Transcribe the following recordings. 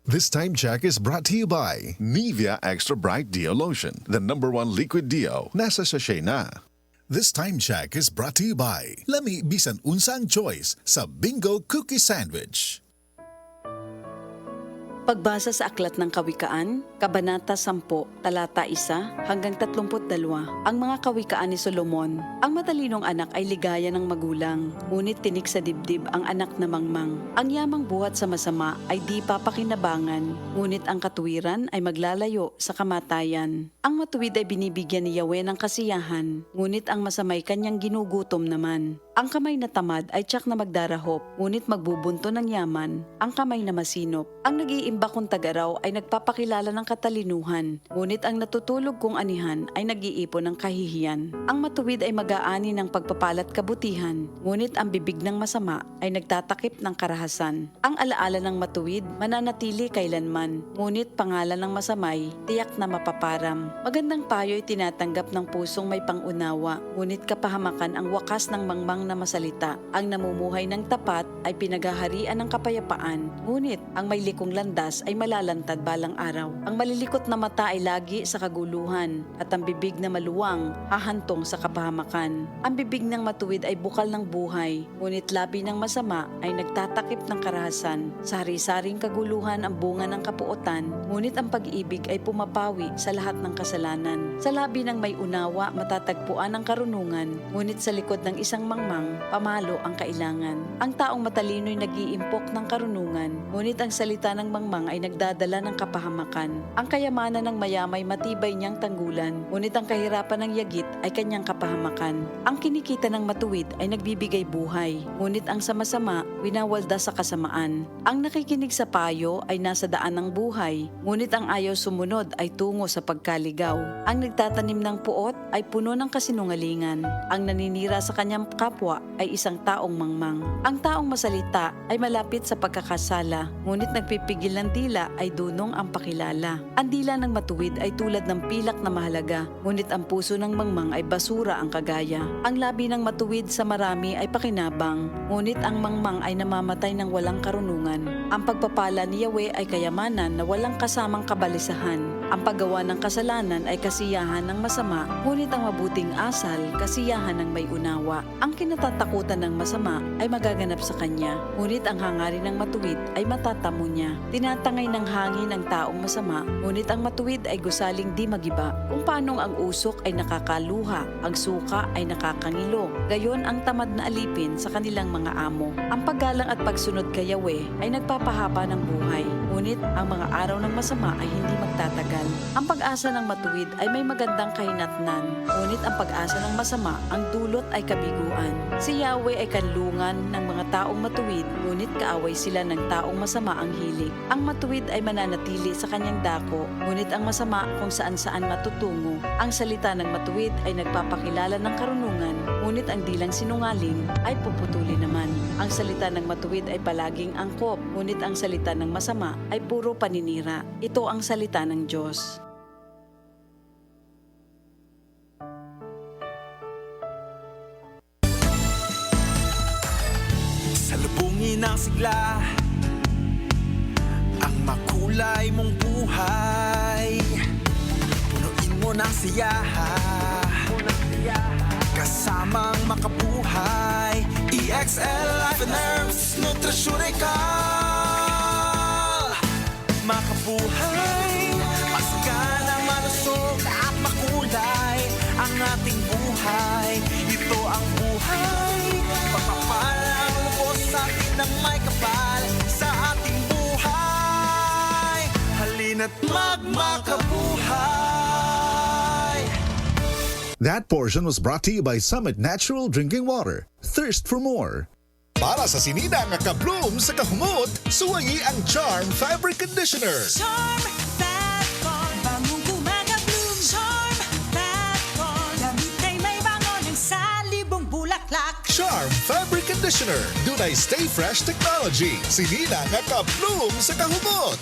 This time check is brought to you by Nivea Extra Bright Deo Lotion, the #1 liquid deo. Nasa sachet na. This time check is brought to you by Lami Bisan Unsang Choice sa Bingo Cookie Sandwich. Pagbasa sa Aklat ng Kawikaan, Kabanata 10, Talata 1 hanggang 32. Ang mga kawikaan ni Solomon. Ang matalinong anak ay ligaya ng magulang, ngunit tinik sa dibdib ang anak na mangmang. Ang yamang buhat sa masama ay di papakinabangan, ngunit ang katuwiran ay maglalayo sa kamatayan. Ang matuwid ay binibigyan ni Yahweh ng kasiyahan, ngunit ang masamay kanyang ginugutom naman. Ang kamay na tamad ay tiyak na magdarahop, ngunit magbubunto ng yaman. Ang kamay na masinop, ang nag-iimba kong tagaraw ay nagpapakilala ng katalinuhan, ngunit ang natutulog kong anihan ay nag-iipon ng kahihiyan. Ang matuwid ay mag-aani ng pagpapalat kabutihan, ngunit ang bibig ng masama ay nagtatakip ng karahasan. Ang alaala ng matuwid mananatili kailanman, ngunit pangalan ng masamay tiyak na mapaparam. Magandang payo ay tinatanggap ng pusong may pangunawa, ngunit kapahamakan ang wakas ng mangmang na masalita. Ang namumuhay ng tapat ay pinaghaharian ng kapayapaan, ngunit ang may likong landas ay malalantad balang araw. Ang malilikot na mata ay lagi sa kaguluhan, at ang bibig na maluwang hahantong sa kapahamakan. Ang bibig ng matuwid ay bukal ng buhay, ngunit labi ng masama ay nagtatakip ng karahasan. Sa hari-saring kaguluhan ang bunga ng kapuotan, ngunit ang pag-ibig ay pumapawi sa lahat ng kasalanan. Sa labi ng may unawa matatagpuan ang karunungan, ngunit sa likod ng isang mangmang pamalo ang kailangan. Ang taong matalino'y nag-iimpok ng karunungan, ngunit ang salita ng mangmang ay nagdadala ng kapahamakan. Ang kayamanan ng mayamay matibay niyang tanggulan, ngunit ang kahirapan ng yagit ay kanyang kapahamakan. Ang kinikita ng matuwid ay nagbibigay buhay, ngunit ang sama-sama winawalda sa kasamaan. Ang nakikinig sa payo ay nasa daan ng buhay, ngunit ang ayaw sumunod ay tungo sa pagkaligaw. Ang nagtatanim ng puot ay puno ng kasinungalingan. Ang naninira sa kanyang kapwa ay isang taong mangmang. Ang taong masalita ay malapit sa pagkakasala, ngunit nagpipigil ng dila ay dunong ang pakilala. Ang dila ng matuwid ay tulad ng pilak na mahalaga, ngunit ang puso ng mangmang ay basura ang kagaya. Ang labi ng matuwid sa marami ay pakinabang, ngunit ang mangmang ay namamatay ng walang karunungan. Ang pagpapala ni Yahweh ay kayamanan na walang kasamang kabalisahan. Ang paggawa ng kasalanan ay kasiyahan ng masama, ngunit ang mabuting asal, kasiyahan ng may unawa. Ang kinatatakutan ng masama ay magaganap sa kanya, ngunit ang hangarin ng matuwid ay matatamo niya. Tinatangay ng hangin ang taong masama, ngunit ang matuwid ay gusaling di magiba. Kung paanong ang usok ay nakakaluha, ang suka ay nakakangilo, gayon ang tamad na alipin sa kanilang mga amo. Ang paggalang at pagsunod kay Yahweh ay nagpapahaba ng buhay, ngunit ang mga araw ng masama ay hindi magtatagal. Ang pag-asa ng matuwid ay may magandang kahinatnan, ngunit ang pag-asa ng masama ang dulot ay kabiguan. Si Yahweh ay kanlungan ng mga taong matuwid, ngunit kaaway sila ng taong masama ang hilig. Ang matuwid ay mananatili sa kanyang dako, ngunit ang masama kung saan-saan matutungo. Ang salita ng matuwid ay nagpapakilala ng karunungan, ngunit ang dilang sinungaling ay puputuli naman. Ang salita ng matuwid ay palaging angkop, ngunit ang salita ng masama ay puro paninira. Ito ang salita ng Diyos. Salubungin ang sigla, ang makulay mong buhay. Punuin mo ng siyaha, kasamang makabuhay. EXL Life and Herbs Nutraceutical. Makabuhay, masagana, malusog at makulay ang ating buhay. Ito ang buhay, pagpapala ang lubos sa atin ng may kapal sa ating buhay. Halina't magmakabuhay. That portion was brought to you by Summit Natural Drinking Water. Thirst for more. Para sa sinina nga ka-bloom sa kahumot, suwayi ang Charm Fabric Conditioner. Charm Fat Con, bangong kumaka-bloom. Charm Fat Con, damit ay may bangon ng salibong bulaklak. Charm Fabric Conditioner. Dunay Stay Fresh Technology. Sinina nga ka-bloom sa kahumot.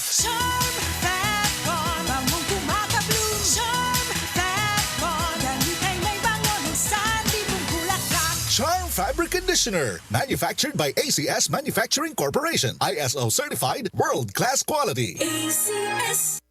Charm Fat Con, bangong kumaka-bloom. Charm Fat Con, damit ay may bangon ng salibong bulaklak. Charm Fabric Conditioner. conditioner. Manufactured by ACS Manufacturing Corporation. ISO certified, world-class quality. ACS.